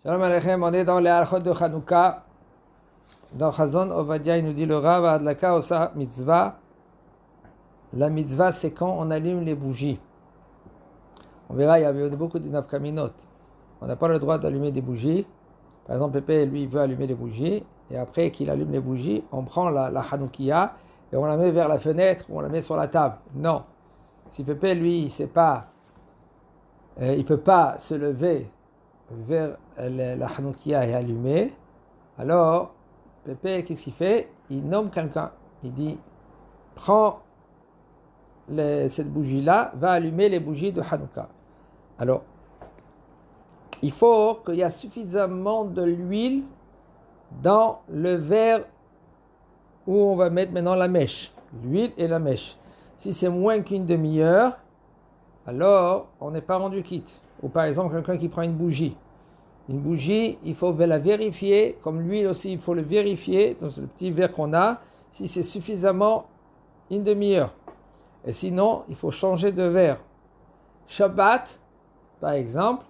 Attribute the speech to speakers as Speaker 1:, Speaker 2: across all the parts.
Speaker 1: Shalom Aleichem, on est dans les halachot de Hanouka. Dans Chazon Ovadia, il nous dit le Rav Adlaka Osa Mitzvah. La mitzvah, c'est quand on allume les bougies. On verra, il y avait beaucoup de nafkaminot. On n'a pas le droit d'allumer des bougies. Par exemple, Pépé, lui, il veut allumer les bougies. Et après qu'il allume les bougies, on prend la Hanoukia et on la met vers la fenêtre ou on la met sur la table. Non. Si Pépé, lui, il ne peut pas se lever vers la Hanoukia et allumer, alors Pépé, qu'est-ce qu'il fait? Il nomme quelqu'un. Il dit, prends cette bougie-là, va allumer les bougies de Hanouka. Alors, il faut qu'il y ait suffisamment de l'huile dans le verre où on va mettre maintenant la mèche. L'huile et la mèche. Si c'est moins qu'une demi-heure, alors on n'est pas rendu quitte. Ou par exemple, quelqu'un qui prend une bougie. Une bougie, il faut la vérifier, comme l'huile aussi, il faut le vérifier dans le petit verre qu'on a, si c'est suffisamment une demi-heure. Et sinon, il faut changer de verre. Shabbat, par exemple,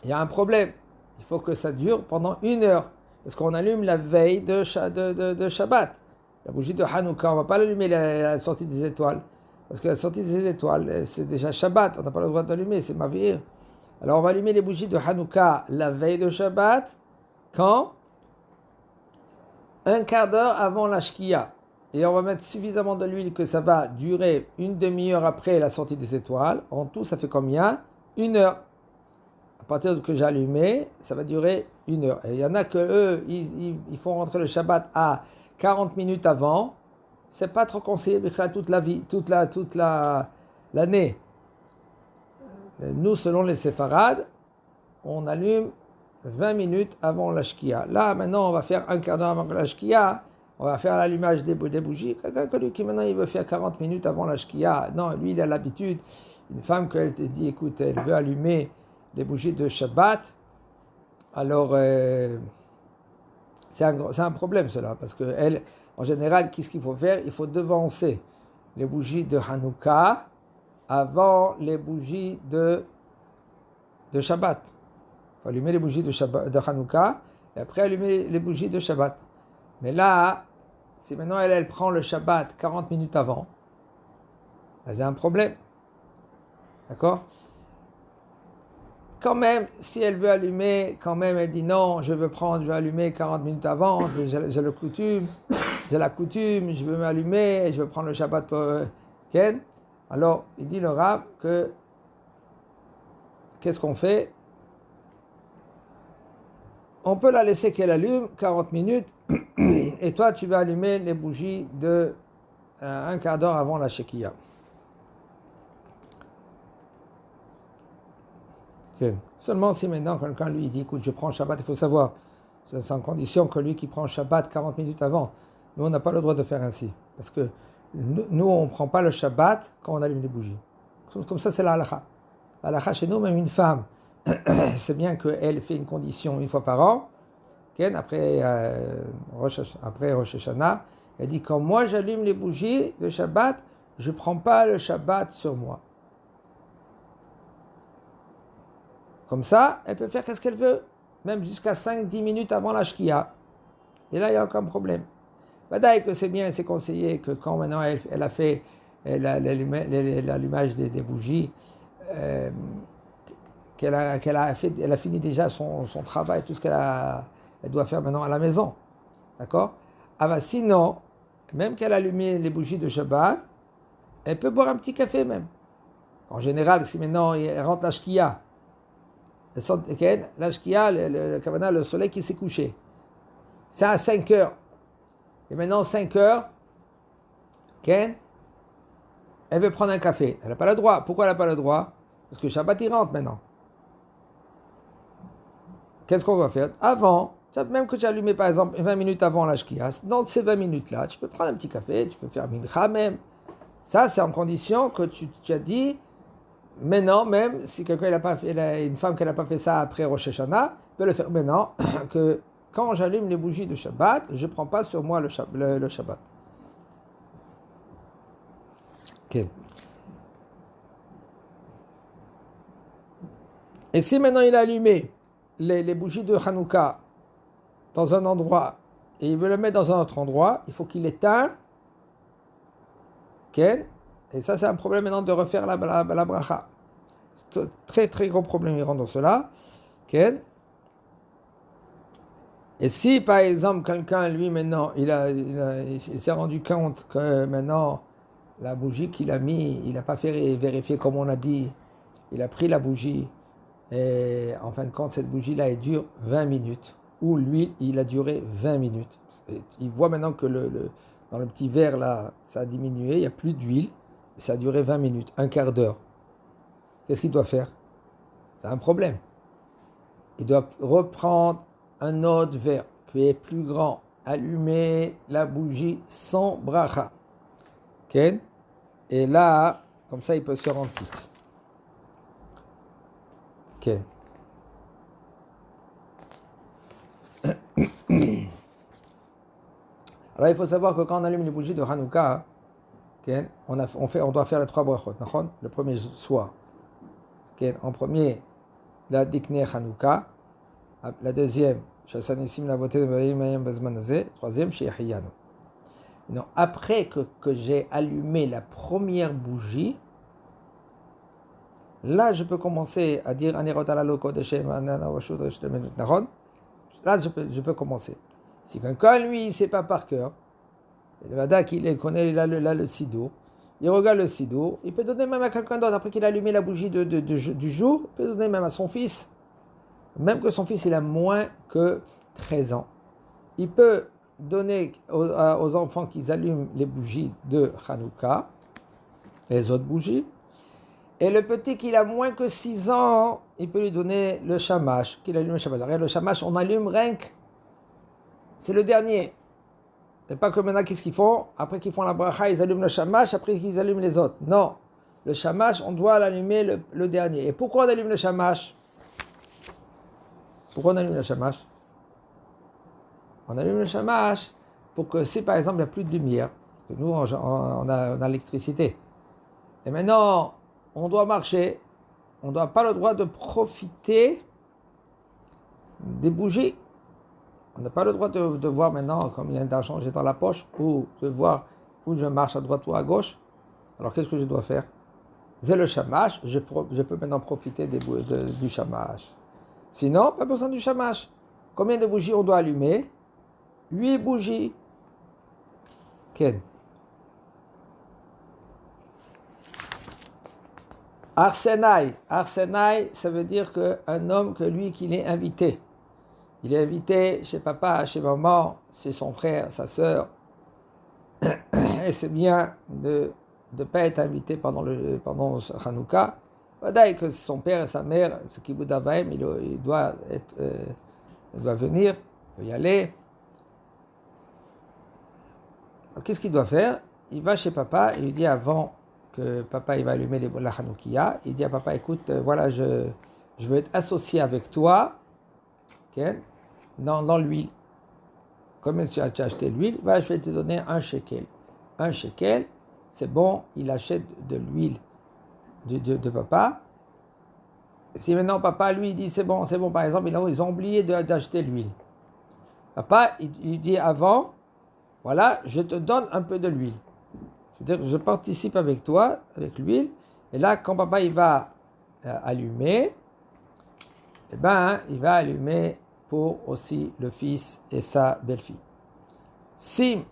Speaker 1: il y a un problème. Il faut que ça dure pendant 1 heure. Parce qu'on allume la veille de Shabbat. La bougie de Hanouka, on ne va pas l'allumer à la sortie des étoiles. Parce que la sortie des étoiles, c'est déjà Shabbat. On n'a pas le droit d'allumer, c'est Mavir. Alors on va allumer les bougies de Hanouka la veille de Shabbat. Quand? Un quart d'heure avant la Shkia. Et on va mettre suffisamment de l'huile que ça va durer une demi-heure après la sortie des étoiles. En tout, ça fait combien? 1 heure. À partir que j'ai allumé, ça va durer 1 heure. Et il y en a que eux, ils font rentrer le Shabbat à 40 minutes avant. C'est pas trop conseillé toute la vie, toute l'année. Nous, selon les séfarades, on allume 20 minutes avant la Shkia. Là, maintenant, on va faire un quart d'heure avant la Shkia. On va faire l'allumage des bougies. Quelqu'un qui maintenant il veut faire 40 minutes avant la Shkia. Non, lui, il a l'habitude. Une femme, qu'elle te dit, écoute, elle veut allumer les bougies de Shabbat. Alors, c'est un problème, cela. Parce qu'elle, en général, qu'est-ce qu'il faut faire? Il faut devancer les bougies de Hanouka avant les bougies de Shabbat. Il faut allumer les bougies de Hanouka et après allumer les bougies de Shabbat. Mais là, si maintenant elle prend le Shabbat 40 minutes avant, c'est un problème. D'accord? Quand même, si elle veut allumer, quand même, elle dit non, je veux allumer 40 minutes avant, j'ai la coutume, je veux m'allumer, je veux prendre le Shabbat pour Ken. Alors, il dit le Rav que, qu'est-ce qu'on fait? On peut la laisser qu'elle allume 40 minutes et toi tu vas allumer les bougies de un quart d'heure avant la Shekiah. Okay. Seulement si maintenant quelqu'un lui dit écoute je prends Shabbat, il faut savoir, c'est en condition que lui qui prend Shabbat 40 minutes avant, nous on n'a pas le droit de faire ainsi. Parce que nous on ne prend pas le Shabbat quand on allume les bougies. Comme ça c'est la halakha. La halakha chez nous, même une femme, c'est bien qu'elle fait une condition une fois par an, après Rosh Hashanah, elle dit quand moi j'allume les bougies de Shabbat, je ne prends pas le Shabbat sur moi. Comme ça, elle peut faire ce qu'elle veut, même jusqu'à 5-10 minutes avant la Shkia. Et là, il n'y a aucun problème. Badaï que c'est bien, c'est conseillé que quand maintenant elle a fait l'allumage des bougies, qu'elle a fini déjà son travail, tout ce elle doit faire maintenant à la maison. D'accord? Ah bah sinon, même qu'elle a allumé les bougies de Shabbat, elle peut boire un petit café même. En général, si maintenant elle rentre la Shkia, la Shkia, le soleil qui s'est couché, c'est à 5 heures. Et maintenant, 5 heures, elle veut prendre un café. Elle n'a pas le droit. Pourquoi elle n'a pas le droit? Parce que Shabbat, il rentre maintenant. Qu'est-ce qu'on va faire? Avant, même que tu as allumé par exemple 20 minutes avant la Shkia, dans ces 20 minutes-là, tu peux prendre un petit café, tu peux faire mincha même. Ça, c'est en condition que tu as dit, maintenant, même si quelqu'un une femme qui n'a pas fait ça après Rosh Hashanah, peut le faire maintenant, que quand j'allume les bougies de Shabbat, je ne prends pas sur moi le Shabbat. Okay. Et si maintenant il a allumé, les bougies de Hanouka dans un endroit et il veut le mettre dans un autre endroit, il faut qu'il éteint. Okay? Et ça, c'est un problème maintenant de refaire la bracha. C'est un très très gros problème, il rentre dans cela. Okay? Et si par exemple quelqu'un, lui maintenant, il s'est rendu compte que maintenant la bougie qu'il a mis, il n'a pas fait vérifier comme on a dit, il a pris la bougie et en fin de compte cette bougie-là elle dure 20 minutes, ou l'huile il a duré 20 minutes. Et il voit maintenant que dans le petit verre là, ça a diminué, il n'y a plus d'huile, ça a duré 20 minutes, un quart d'heure. Qu'est-ce qu'il doit faire? C'est un problème. Il doit reprendre un autre verre qui est plus grand, allumer la bougie sans bracha. Okay? Et là, comme ça, il peut se rendre quitte. Okay. Alors, il faut savoir que quand on allume les bougies de Hanouka, okay, on doit faire les 3 brachot. Le premier soir. Okay, en premier, la Dikne Hanouka. La deuxième, Shasanissim la beauté de Mayim Bazmanazé. Troisième, Shehiyano. Non, après que j'ai allumé la première bougie, là je peux commencer à dire là je peux commencer. Si quelqu'un lui il sait pas par cœur, le Vadak il connaît là le sidour, il regarde le sidour, il peut donner même à quelqu'un d'autre après qu'il a allumé la bougie du jour, il peut donner même à son fils, même que son fils il a moins que 13 ans, il peut donner aux enfants qu'ils allument les bougies de Hanouka, les autres bougies, et le petit qui a moins que 6 ans, il peut lui donner le shamash, qu'il allume le shamash. Regarde, le shamash, on allume rien que, c'est le dernier. C'est pas comme maintenant, qu'est-ce qu'ils font? Après qu'ils font la bracha, ils allument le shamash, après qu'ils allument les autres. Non, le shamash, on doit l'allumer le dernier. Et pourquoi on allume le shamash? Pourquoi on allume le shamash? On allume le shamash pour que si par exemple il n'y a plus de lumière, que nous on a l'électricité, et maintenant on doit marcher, on n'a pas le droit de profiter des bougies. On n'a pas le droit de voir maintenant combien d'argent j'ai dans la poche, ou de voir où je marche à droite ou à gauche. Alors qu'est-ce que je dois faire? C'est le shamash, je peux maintenant profiter du shamash. Sinon, pas besoin du shamash. Combien de bougies on doit allumer? 8 bougies. Ken. Arsenaï, ça veut dire qu'un homme que lui qu'il est invité. Il est invité chez papa, chez maman, chez son frère, sa soeur. Et c'est bien de ne pas être invité pendant Hanouka. D'ailleurs que son père et sa mère, ce qui vous d'Avaim, il doit venir, il doit y aller. Alors, qu'est-ce qu'il doit faire? Il va chez papa et il dit avant que papa il va allumer la Hanoukia, il dit à papa, écoute, voilà, je veux être associé avec toi, okay, dans l'huile. Comme tu as acheté l'huile, je vais te donner un shekel. Un shekel, c'est bon, il achète de l'huile de papa. Si maintenant papa lui dit c'est bon, par exemple, ils ont oublié d'acheter l'huile. Papa, il dit avant, voilà, je te donne un peu de l'huile. C'est-à-dire, je participe avec toi, avec l'huile, et là, quand papa il va allumer, eh ben, il va allumer pour aussi le fils et sa belle-fille. Si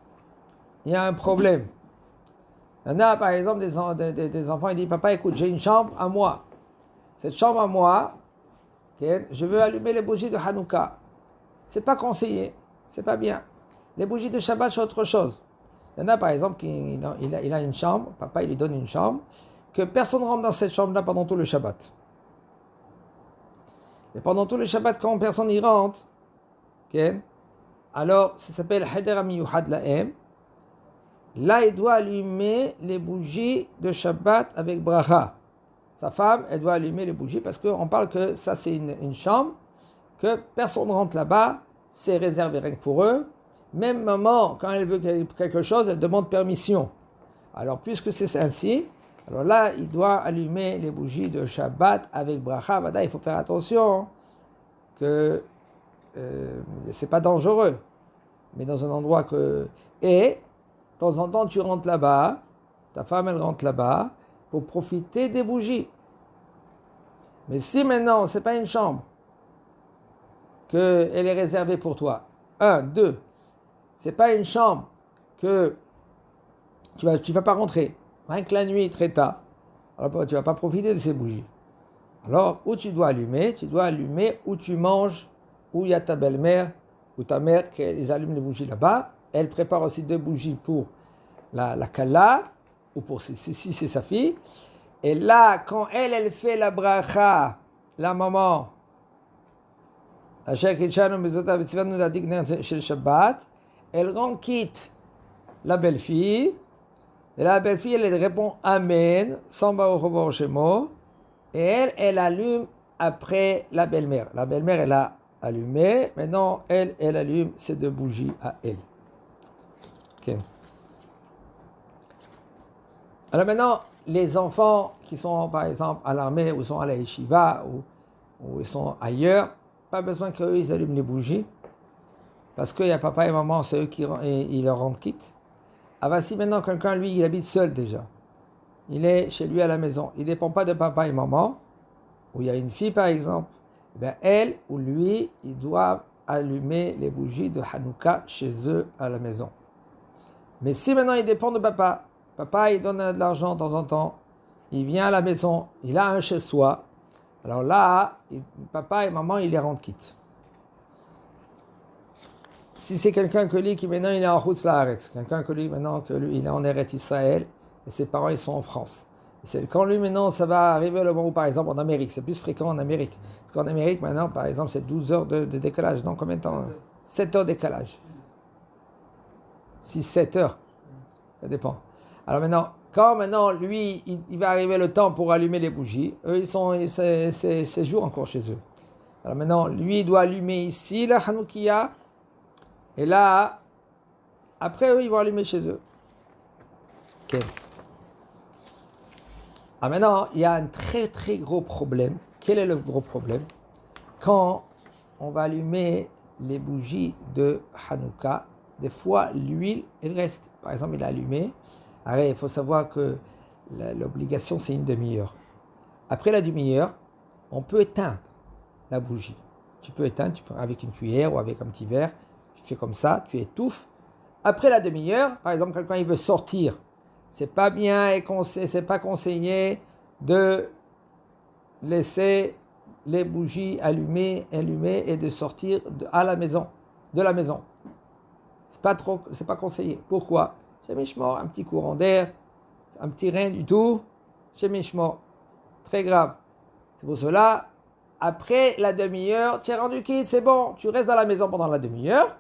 Speaker 1: il y a un problème, il y en a par exemple des enfants, ils disent, papa, écoute, j'ai une chambre à moi. Cette chambre à moi, okay, je veux allumer les bougies de Hanouka. C'est pas conseillé, c'est pas bien. Les bougies de Shabbat, c'est autre chose. Il y en a par exemple il a une chambre, papa il lui donne une chambre, que personne ne rentre dans cette chambre-là pendant tout le Shabbat. Et pendant tout le Shabbat, quand personne n'y rentre, okay, alors ça s'appelle Heder HaMiyuhad Lahem. Là, il doit allumer les bougies de Shabbat avec bracha. Sa femme, elle doit allumer les bougies parce qu'on parle que ça c'est une chambre, que personne ne rentre là-bas, c'est réservé rien que pour eux. Même maman, quand elle veut quelque chose, elle demande permission. Alors, puisque c'est ainsi, alors là, il doit allumer les bougies de Shabbat avec bracha. Il faut faire attention que c'est pas dangereux, mais dans un endroit que... Et, de temps en temps, tu rentres là-bas, ta femme, elle rentre là-bas, pour profiter des bougies. Mais si maintenant, c'est pas une chambre, qu'elle est réservée pour toi, un, deux, c'est pas une chambre que tu vas pas rentrer, rien que la nuit, très tard, alors tu vas pas profiter de ces bougies. Alors, où tu dois allumer où tu manges, où il y a ta belle-mère ou ta mère qui allume les bougies là-bas. Elle prépare aussi 2 bougies pour la kala, ou pour si c'est sa fille. Et là, quand elle fait la bracha, la maman, elle rend quitte la belle-fille. Et la belle-fille, elle répond Amen, sans Baruch Hu Shemo. Et elle allume après la belle-mère. La belle-mère, elle a allumé. Maintenant, elle allume ces 2 bougies à elle. Okay. Alors maintenant, les enfants qui sont, par exemple, à l'armée, ou sont à la yeshiva, ou ils sont ailleurs, pas besoin qu'eux, ils allument les bougies. Parce qu'il y a papa et maman, c'est eux qui ils leur rendent quitte. Ah bah si maintenant, quelqu'un, lui, il habite seul déjà. Il est chez lui à la maison. Il ne dépend pas de papa et maman. Où il y a une fille, par exemple. Ben, elle ou lui, ils doivent allumer les bougies de Hanouka chez eux à la maison. Mais si maintenant il dépend de papa, papa il donne de l'argent de temps en temps, il vient à la maison, il a un chez soi, alors là, papa et maman, ils les rendent quitte. Si c'est quelqu'un que lui qui maintenant il est en Chutz Laaretz, quelqu'un que lui maintenant il est en Eretz Israël, et ses parents ils sont en France. C'est quand lui maintenant ça va arriver le moment où par exemple en Amérique, c'est plus fréquent en Amérique. Parce qu'en Amérique maintenant par exemple c'est 12 heures de décalage, non combien de temps 7 heures de décalage. 6-7 heures, ça dépend. Alors maintenant, quand maintenant lui il va arriver le temps pour allumer les bougies, eux c'est jour encore chez eux. Alors maintenant lui il doit allumer ici la Hanoukia, et là après eux ils vont allumer chez eux. Ok. Ah maintenant, il y a un très très gros problème. Quel est le gros problème? Quand on va allumer les bougies de Hanouka, des fois l'huile, elle reste. Par exemple, il a allumé. Alors, il faut savoir que l'obligation, c'est une demi-heure. Après la demi-heure, on peut éteindre la bougie. Tu peux éteindre avec une cuillère ou avec un petit verre. Tu fais comme ça, tu étouffes. Après la demi-heure, par exemple, quelqu'un il veut sortir. C'est pas bien et c'est pas conseillé de laisser les bougies allumées et de sortir de la maison. C'est pas conseillé. Pourquoi? Chez Mishmor, un petit courant d'air, un petit rien du tout. Chez Mishmor, très grave. C'est pour cela, après la demi-heure, tu es rendu quitte, c'est bon, tu restes dans la maison pendant la demi-heure.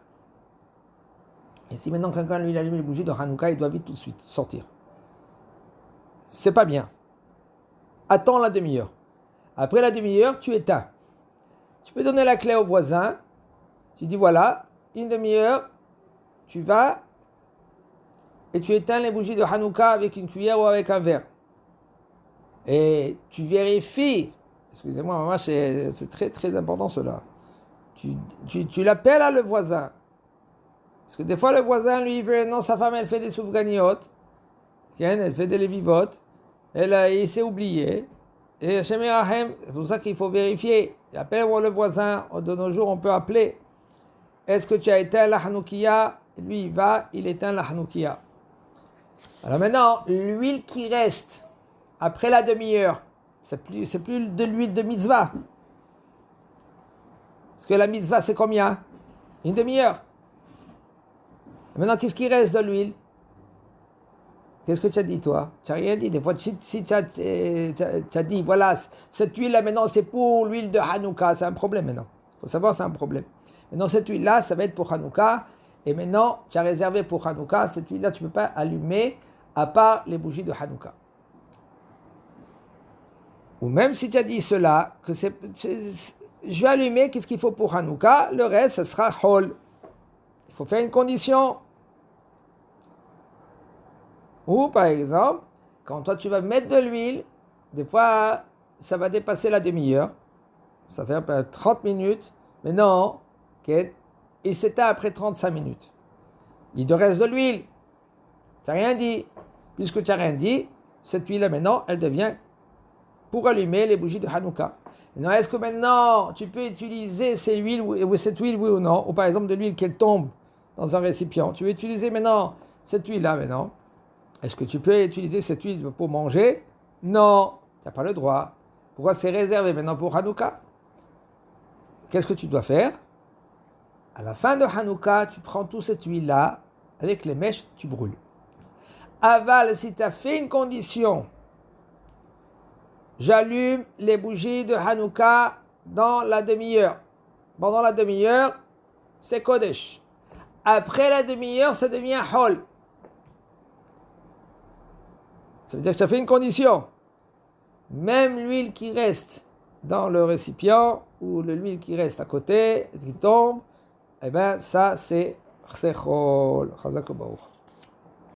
Speaker 1: Et si maintenant quelqu'un lui allume les bougies de Hanouka, il doit vite tout de suite sortir. C'est pas bien. Attends la demi-heure. Après la demi-heure, tu éteins. Tu peux donner la clé au voisin. Tu dis voilà, une demi-heure, tu vas et tu éteins les bougies de Hanouka avec une cuillère ou avec un verre. Et tu vérifies. Excusez-moi, maman, c'est très très important cela. Tu l'appelles à le voisin. Parce que des fois, le voisin, lui, il veut, non, sa femme, elle fait des soufganiotes. Elle fait des lévivotes. Il s'est oublié. Et Hashem Yirahem, c'est pour ça qu'il faut vérifier. Appelle-moi le voisin. De nos jours, on peut appeler. Est-ce que tu as éteint la Hanoukia? Lui, il va, il éteint la Hanoukia. Alors maintenant, l'huile qui reste après la demi-heure, c'est plus de l'huile de mitzvah. Parce que la mitzvah, c'est combien? Une demi-heure. Maintenant, qu'est-ce qui reste de l'huile? Qu'est-ce que tu as dit, toi? Tu n'as rien dit. Des fois, si tu as dit, voilà, cette huile-là, maintenant, c'est pour l'huile de Hanouka. C'est un problème, maintenant. Il faut savoir, c'est un problème. Maintenant, cette huile-là, ça va être pour Hanouka. Et maintenant, tu as réservé pour Hanouka. Cette huile-là, tu ne peux pas allumer à part les bougies de Hanouka. Ou même si tu as dit cela, que je vais allumer, qu'est-ce qu'il faut pour Hanouka? Le reste, ce sera Hol. Il faut faire une condition. Ou par exemple, quand toi tu vas mettre de l'huile, des fois ça va dépasser la demi-heure, ça fait 30 minutes, Mais non, il s'éteint après 35 minutes. Il te reste de l'huile. Tu n'as rien dit. Puisque tu n'as rien dit, cette huile-là, maintenant, elle devient pour allumer les bougies de Hanouka. Maintenant, est-ce que maintenant, tu peux utiliser cette huile, oui ou non? Ou par exemple, de l'huile qui tombe dans un récipient. Tu veux utiliser maintenant cette huile-là, maintenant? Est-ce que tu peux utiliser cette huile pour manger? Non, tu n'as pas le droit. Pourquoi c'est réservé maintenant pour Hanouka? Qu'est-ce que tu dois faire? À la fin de Hanouka, tu prends toute cette huile-là, avec les mèches, tu brûles. Aval, si tu as fait une condition, j'allume les bougies de Hanouka dans la demi-heure. Pendant la demi-heure, c'est Kodesh. Après la demi-heure, ça devient Hol. Ça veut dire que tu as fait une condition. Même l'huile qui reste dans le récipient, ou l'huile qui reste à côté, qui tombe, eh bien ça c'est Chol. Chazak Baruch.